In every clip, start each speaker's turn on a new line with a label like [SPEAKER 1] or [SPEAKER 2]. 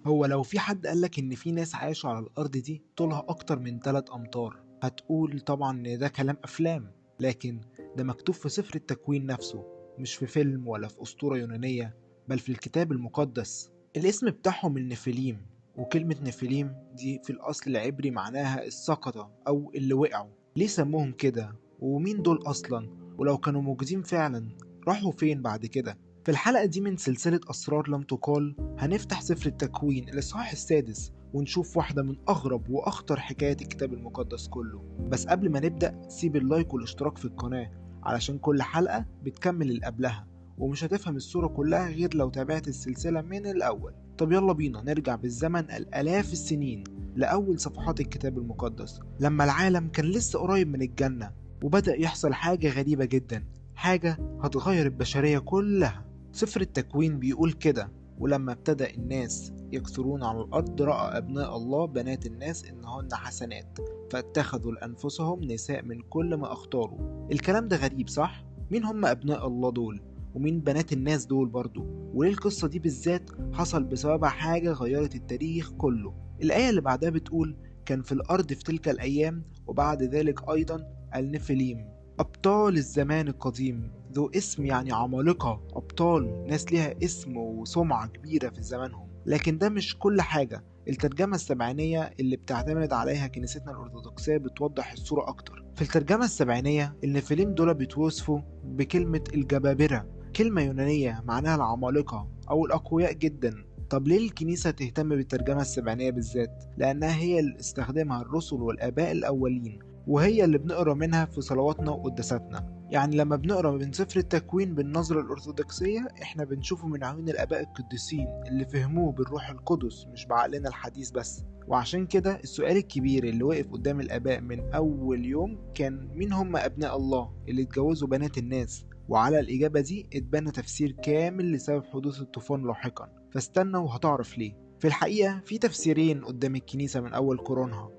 [SPEAKER 1] هو لو في حد قالك إن في ناس عايشوا على الأرض دي طولها أكتر من 3 أمتار، هتقول طبعا إن ده كلام أفلام، لكن ده مكتوب في سفر التكوين نفسه، مش في فيلم ولا في أسطورة يونانية، بل في الكتاب المقدس. الاسم بتاعهم النفيليم، وكلمة نفيليم دي في الأصل العبري معناها السقطة أو اللي وقعوا. ليه سموهم كده؟ ومين دول أصلا؟ ولو كانوا موجودين فعلا راحوا فين بعد كده؟ في الحلقة دي من سلسلة أسرار لم تقال هنفتح سفر التكوين الإصحاح السادس ونشوف واحدة من أغرب وأخطر حكايات الكتاب المقدس كله. بس قبل ما نبدأ سيب اللايك والاشتراك في القناة، علشان كل حلقة بتكمل اللي قبلها، ومش هتفهم الصورة كلها غير لو تابعت السلسلة من الأول. طب يلا بينا نرجع بالزمن الآلاف السنين لأول صفحات الكتاب المقدس، لما العالم كان لسه قريب من الجنة، وبدأ يحصل حاجة غريبة جدا، حاجة هتغير البشرية كلها. سفر التكوين بيقول كده: ولما ابتدأ الناس يكثرون على الأرض رأى أبناء الله بنات الناس إنهن حسنات، فاتخذوا لأنفسهم نساء من كل ما اختاروا. الكلام ده غريب صح؟ مين هم أبناء الله دول؟ ومين بنات الناس دول برضو؟ وليه القصة دي بالذات حصل بسببها حاجة غيرت التاريخ كله؟ الآية اللي بعدها بتقول: كان في الأرض في تلك الأيام وبعد ذلك أيضا النفليم، أبطال الزمان القديم، ذو اسم يعني عمالقة، أبطال، ناس ليها اسم وسمعة كبيرة في زمانهم. لكن ده مش كل حاجة. الترجمة السبعينية اللي بتعتمد عليها كنيستنا الأرثوذكسية بتوضح الصورة أكتر. في الترجمة السبعينية النفيليم دول بيتوصفوا بكلمة الجبابرة، كلمة يونانية معناها العمالقة أو الأقوياء جدا. طب ليه الكنيسة تهتم بالترجمة السبعينية بالذات؟ لأنها هي اللي استخدمها الرسل والآباء الأولين، وهي اللي بنقرا منها في صلواتنا وقداساتنا. يعني لما بنقرا من سفر التكوين بالنظرة الأرثوذكسية احنا بنشوفه من عيون الآباء القديسين اللي فهموه بالروح القدس مش بعقلنا الحديث بس. وعشان كده السؤال الكبير اللي وقف قدام الآباء من أول يوم كان: مين هم أبناء الله اللي اتجوزوا بنات الناس؟ وعلى الإجابة دي اتبنى تفسير كامل لسبب حدوث الطوفان لاحقا، فاستنى وهتعرف ليه. في الحقيقة في تفسيرين قدام الكنيسة من أول قرونها،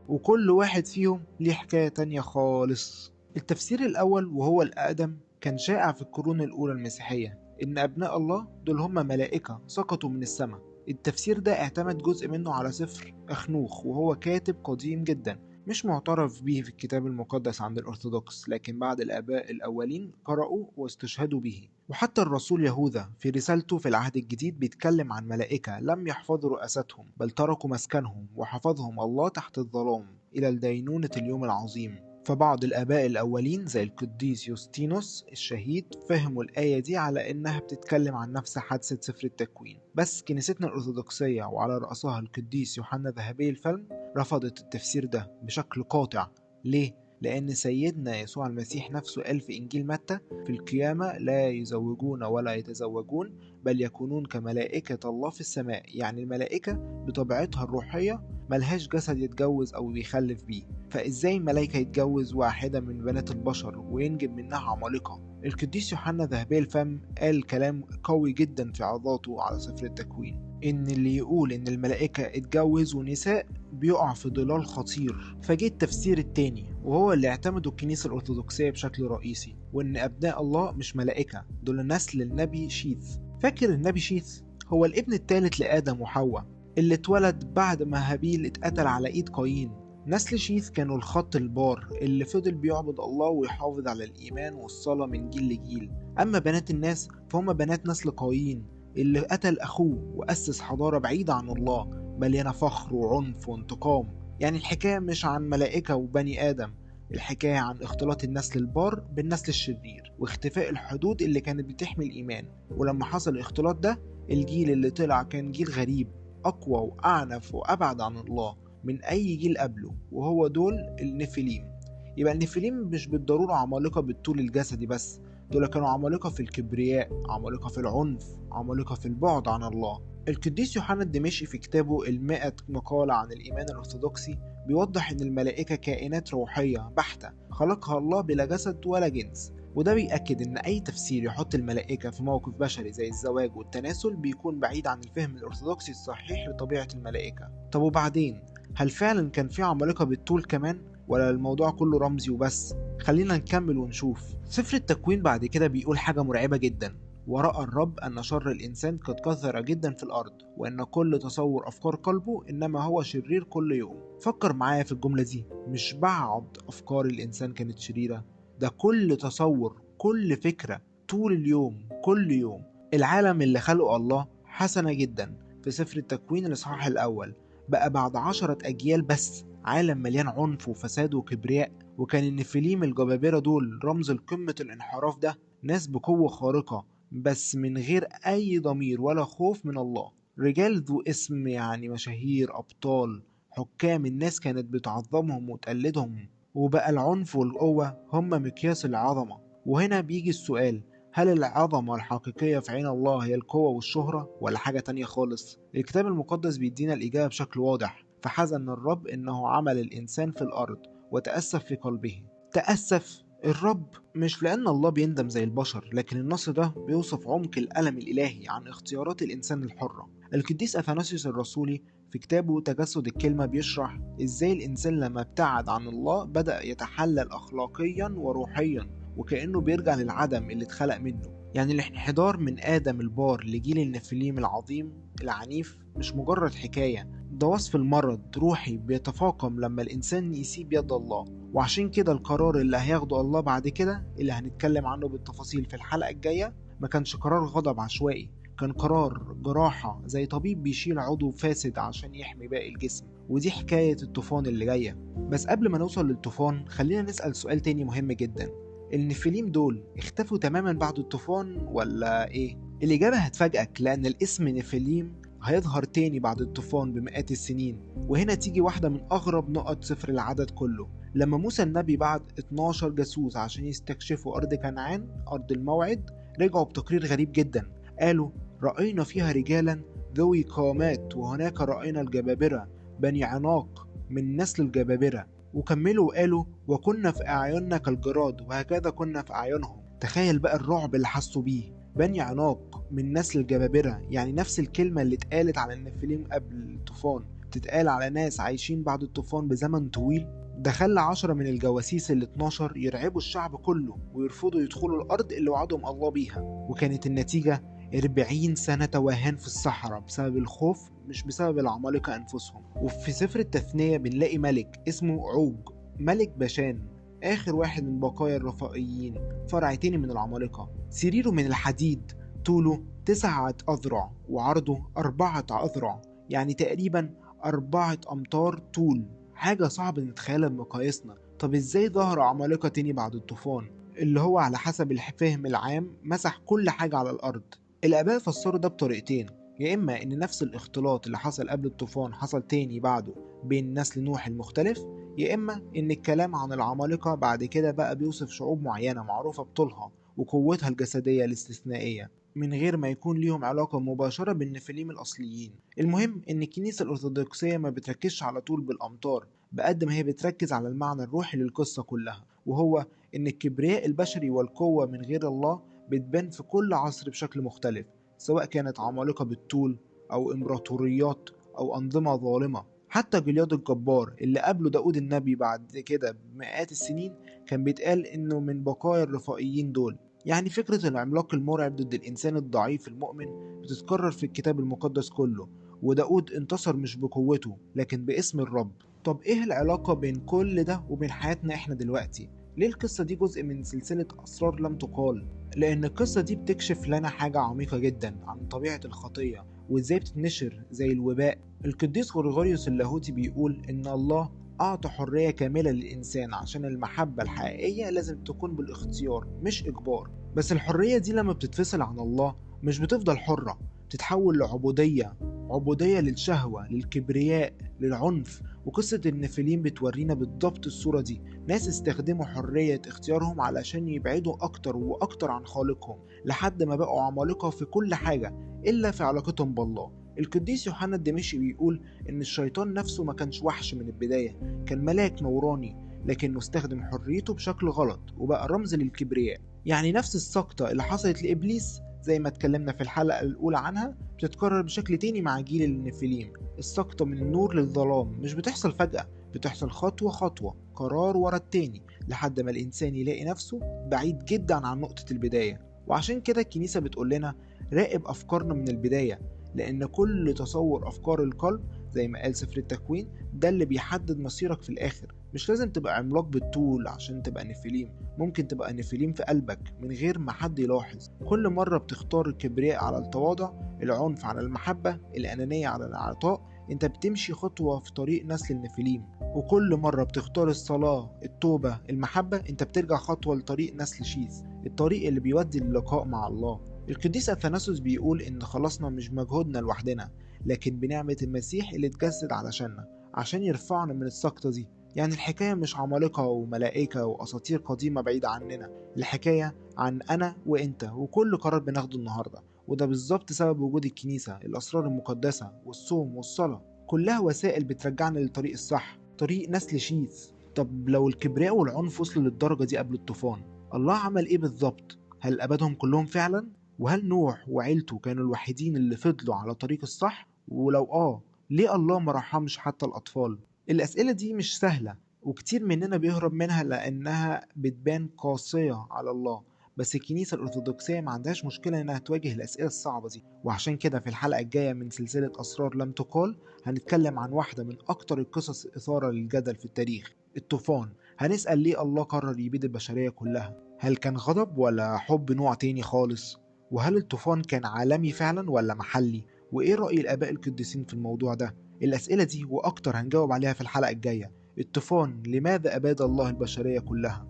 [SPEAKER 1] وكل واحد فيهم ليه حكاية تانية خالص. التفسير الأول وهو الأقدم كان شائع في القرون الأولى المسيحية، إن أبناء الله دول هم ملائكة سقطوا من السماء. التفسير ده اعتمد جزء منه على سفر أخنوخ، وهو كاتب قديم جدا مش معترف به في الكتاب المقدس عند الأرثوذكس، لكن بعض الآباء الأولين قرأوا واستشهدوا به. وحتى الرسول يهوذا في رسالته في العهد الجديد بيتكلم عن ملائكة لم يحفظوا رؤساتهم بل تركوا مسكنهم وحفظهم الله تحت الظلام إلى الدينونة اليوم العظيم. فبعض الآباء الأولين زي القديس يوستينوس الشهيد فهموا الآية دي على إنها بتتكلم عن نفس حادثة سفر التكوين. بس كنيستنا الأرثوذكسية وعلى رأسها القديس يوحنا ذهبي الفم رفضت التفسير ده بشكل قاطع. ليه؟ لأن سيدنا يسوع المسيح نفسه قال في إنجيل متى: في القيامة لا يزوجون ولا يتزوجون بل يكونون كملائكة الله في السماء. يعني الملائكة بطبيعتها الروحية ملهاش جسد يتجوز أو يخلف بيه، فإزاي ملائكة يتجوز واحدة من بنات البشر وينجب منها عمالقة؟ القديس يوحنا ذهبي الفم قال كلام قوي جدا في عظاته على سفر التكوين، إن اللي يقول إن الملائكة اتجوزوا نساء بيقع في ضلال خطير. فجه التفسير التاني وهو اللي اعتمده الكنيسة الأرثوذكسية بشكل رئيسي، وإن أبناء الله مش ملائكة، دول نسل النبي شيث. فاكر النبي شيث؟ هو الابن الثالث لآدم وحواء اللي اتولد بعد ما هابيل اتقتل على إيد قايين. نسل شيث كانوا الخط البار اللي فضل بيعبد الله ويحافظ على الإيمان والصلاة من جيل لجيل. أما بنات الناس فهم بنات نسل قايين اللي قتل أخوه وأسس حضارة بعيدة عن الله مليانة فخر وعنف وانتقام. يعني الحكاية مش عن ملائكة وبني آدم، الحكاية عن اختلاط النسل البار بالنسل الشرير واختفاء الحدود اللي كانت بتحمي الإيمان. ولما حصل الاختلاط ده الجيل اللي طلع كان جيل غريب، أقوى وأعنف وأبعد عن الله من أي جيل قبله، وهو دول النفليم. يبقى النفليم مش بالضرورة عمالقة بالطول الجسدي بس، دول كانوا عمالقة في الكبرياء، عمالقة في العنف، عمالقة في البعد عن الله. القديس يوحنا الدمشقي في كتابه المائة مقالة عن الإيمان الأرثوذكسي بيوضح إن الملائكة كائنات روحية بحتة خلقها الله بلا جسد ولا جنس، وده بيأكد إن أي تفسير يحط الملائكة في موقف بشري زي الزواج والتناسل بيكون بعيد عن الفهم الأرثوذكسي الصحيح لطبيعة الملائكة. طب وبعدين، هل فعلا كان في عمالقة بالطول كمان؟ ولا الموضوع كله رمزي وبس؟ خلينا نكمل ونشوف. سفر التكوين بعد كده بيقول حاجة مرعبة جدا، ورأى الرب أن شر الإنسان قد كثر جدا في الأرض، وأن كل تصور أفكار قلبه إنما هو شرير كل يوم. فكر معايا في الجملة دي، مش بعض أفكار الإنسان كانت شريرة، ده كل تصور، كل فكرة، طول اليوم، كل يوم. العالم اللي خلقه الله حسنة جدا في سفر التكوين الإصحاح الأول بقى بعد 10 أجيال بس عالم مليان عنف وفساد وكبرياء. وكان النفليم الجبابرة دول رمز لقمة الانحراف ده، ناس بقوة خارقة بس من غير أي ضمير ولا خوف من الله. رجال ذو اسم، يعني مشاهير، أبطال، حكام، الناس كانت بتعظمهم وتقلدهم، وبقى العنف والقوة هم مقياس العظمة. وهنا بيجي السؤال، هل العظمة الحقيقية في عين الله هي القوة والشهرة ولا حاجة تانية خالص؟ الكتاب المقدس بيدينا الإجابة بشكل واضح. فحزن الرب إنه عمل الإنسان في الأرض وتأسف في قلبه. تأسف الرب مش لأن الله بيندم زي البشر، لكن النص ده بيوصف عمق الألم الإلهي عن اختيارات الإنسان الحرة. القديس أثناسيوس الرسولي في كتابه تجسد الكلمة بيشرح إزاي الإنسان لما ابتعد عن الله بدأ يتحلل أخلاقيا وروحيا، وكأنه بيرجع للعدم اللي اتخلق منه. يعني الانحدار من آدم البار لجيل النفليم العظيم العنيف مش مجرد حكاية، ده وصف المرض روحي بيتفاقم لما الإنسان يسيب يد الله. وعشان كده القرار اللي هياخده الله بعد كده، اللي هنتكلم عنه بالتفاصيل في الحلقة الجاية، ما كانش قرار غضب عشوائي، كان قرار جراحة زي طبيب بيشيل عضو فاسد عشان يحمي باقي الجسم. ودي حكاية الطوفان اللي جاية. بس قبل ما نوصل للطوفان خلينا نسأل سؤال تاني مهم جدا، النفليم دول اختفوا تماما بعد الطوفان ولا ايه؟ الإجابة هتفاجئك، لأن الاسم نفليم هيظهر تاني بعد الطوفان بمئات السنين. وهنا تيجي واحدة من أغرب نقط سفر العدد كله. لما موسى النبي بعت 12 جاسوس عشان يستكشفوا أرض كنعان، أرض الموعد، رجعوا بتقرير غريب جدا. قالوا رأينا فيها رجالا ذوي قامات، وهناك رأينا الجبابرة بني عناق من نسل الجبابرة. وكملوا وقالوا وكنا في أعيننا كالجراد، وهكذا كنا في أعينهم. تخيل بقى الرعب اللي حسوا بيه. بني عناق من نسل الجبابرة، يعني نفس الكلمة اللي اتقالت على النفليم قبل الطوفان تتقال على ناس عايشين بعد الطوفان بزمن طويل. ده خلى 10 من الجواسيس ال 12 يرعبوا الشعب كله ويرفضوا يدخلوا الأرض اللي وعدهم الله بيها. وكانت النتيجة 40 سنة توهان في الصحراء بسبب الخوف، مش بسبب العمالقة أنفسهم. وفي سفر التثنية بنلاقي ملك اسمه عوج، ملك باشان، آخر واحد من بقايا الرفائيين، فرع تاني من العمالقة. سريره من الحديد، طوله 9 أذرع وعرضه 4 أذرع، يعني تقريبا 4 أمتار طول. حاجة صعب نتخيلها بمقاييسنا. طب ازاي ظهر عمالقة تاني بعد الطوفان اللي هو على حسب الفهم العام مسح كل حاجة على الأرض؟ الآباء فسروا ده بطريقتين، يا إما إن نفس الاختلاط اللي حصل قبل الطوفان حصل تاني بعده بين نسل نوح المختلف، يا إما إن الكلام عن العمالقة بعد كده بقى بيوصف شعوب معينة معروفة بطولها وقوتها الجسدية الاستثنائية من غير ما يكون ليهم علاقة مباشرة بالنفليم الأصليين. المهم إن الكنيسة الأرثوذكسية ما بتركزش على طول بالأمتار بقد ما هي بتركز على المعنى الروحي للقصة كلها، وهو إن الكبرياء البشري والقوة من غير الله بتبان في كل عصر بشكل مختلف، سواء كانت عمالقة بالطول أو إمبراطوريات أو أنظمة ظالمة. حتى جلياد الجبار اللي قبله داود النبي بعد كده بمئات السنين كان بيتقال إنه من بقايا الرفائيين دول. يعني فكرة العملاق المرعب ضد الإنسان الضعيف المؤمن بتتكرر في الكتاب المقدس كله، وداود انتصر مش بقوته لكن باسم الرب. طب إيه العلاقة بين كل ده وبين حياتنا إحنا دلوقتي؟ ليه القصة دي جزء من سلسلة أسرار لم تقال؟ لأن القصة دي بتكشف لنا حاجة عميقة جدا عن طبيعة الخطية وإزاي بتتنشر زي الوباء. القديس غريغوريوس اللاهوتي بيقول إن الله أعطى حرية كاملة للإنسان عشان المحبة الحقيقية لازم تكون بالاختيار مش إجبار. بس الحرية دي لما بتتفصل عن الله مش بتفضل حرة، بتتحول لعبودية، عبودية للشهوة، للكبرياء، للعنف. وقصة النفليم بتورينا بالضبط الصورة دي، ناس استخدموا حرية اختيارهم علشان يبعدوا أكتر وأكتر عن خالقهم لحد ما بقوا عمالقة في كل حاجة إلا في علاقتهم بالله. القديس يوحنا الدمشقي بيقول إن الشيطان نفسه ما كانش وحش من البداية، كان ملاك نوراني، لكنه استخدم حريته بشكل غلط وبقى رمز للكبرياء. يعني نفس السقطة اللي حصلت لإبليس زي ما اتكلمنا في الحلقة الأولى عنها بتتكرر بشكل تاني مع جيل النفليم. السقطة من النور للظلام مش بتحصل فجأة، بتحصل خطوة خطوة، قرار ورا التاني، لحد ما الإنسان يلاقي نفسه بعيد جدا عن نقطة البداية. وعشان كده الكنيسة بتقول لنا راقب أفكارنا من البداية، لأن كل تصور أفكار القلب زي ما قال سفر التكوين ده اللي بيحدد مصيرك في الآخر. مش لازم تبقى عملاق بالطول عشان تبقى نفليم، ممكن تبقى نفليم في قلبك من غير ما حد يلاحظ. كل مرة بتختار الكبرياء على التواضع، العنف على المحبة، الأنانية على العطاء، انت بتمشي خطوة في طريق نسل النفليم. وكل مرة بتختار الصلاة، التوبة، المحبة، انت بترجع خطوة لطريق نسل شيث، الطريق اللي بيودي للقاء مع الله. القديس أثناسوس بيقول إن خلاصنا مش مجهودنا لوحدنا، لكن بنعمة المسيح اللي اتجسد علشاننا عشان يرفعنا من السقطة دي. يعني الحكاية مش عمالقة وملائكة وأساطير قديمة بعيدة عننا، الحكاية عن أنا وإنت وكل قرار بناخده النهاردة. وده بالظبط سبب وجود الكنيسة، الأسرار المقدسة والصوم والصلاة كلها وسائل بترجعنا للطريق الصح، طريق نسل شيث. طب لو الكبرياء والعنف وصلوا للدرجة دي قبل الطوفان، الله عمل إيه بالظبط؟ هل أبدهم كلهم فعلا؟ وهل نوح وعيلته كانوا الوحيدين اللي فضلوا على طريق الصح؟ ولو ليه الله ما رحمش حتى الأطفال؟ الأسئلة دي مش سهلة، وكتير مننا بيهرب منها لأنها بتبان قاسية على الله. بس الكنيسة الأرثوذكسية ما عندهاش مشكلة إنها تواجه الأسئلة الصعبة دي. وعشان كده في الحلقة الجاية من سلسلة أسرار لم تقال هنتكلم عن واحدة من أكتر القصص إثارة للجدل في التاريخ، الطوفان. هنسأل ليه الله قرر يبيد البشرية كلها؟ هل كان غضب ولا حب نوع تاني خالص؟ وهل الطوفان كان عالمي فعلا ولا محلي؟ وإيه رأي الآباء القديسين في الموضوع ده؟ الأسئلة دي وأكتر هنجاوب عليها في الحلقة الجاية. الطوفان لماذا أباد الله البشرية كلها؟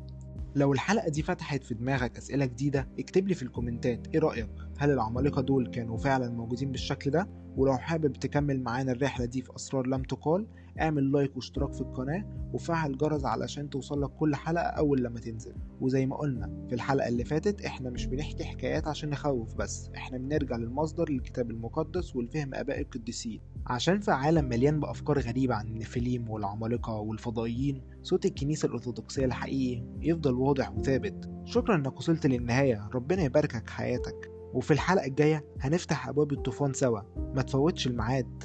[SPEAKER 1] لو الحلقة دي فتحت في دماغك أسئلة جديدة اكتب لي في الكومنتات ايه رأيك، هل العمالقة دول كانوا فعلا موجودين بالشكل ده؟ ولو حابب تكمل معانا الرحلة دي في أسرار لم تقال اعمل لايك واشتراك في القناة وفعل الجرس علشان توصلك كل حلقة أول لما تنزل. وزي ما قلنا في الحلقة اللي فاتت احنا مش بنحكي حكايات عشان نخوف بس، احنا بنرجع للمصدر للكتاب المقدس والفهم آباء القديسين. عشان في عالم مليان بأفكار غريبة عن النفليم والعمالقة والفضائيين، صوت الكنيسة الأرثوذكسية الحقيقي يفضل واضح وثابت. شكرا انك وصلت للنهاية، ربنا يباركك حياتك. وفي الحلقة الجاية هنفتح أبواب الطوفان سوا، ما تفوتش الميعاد.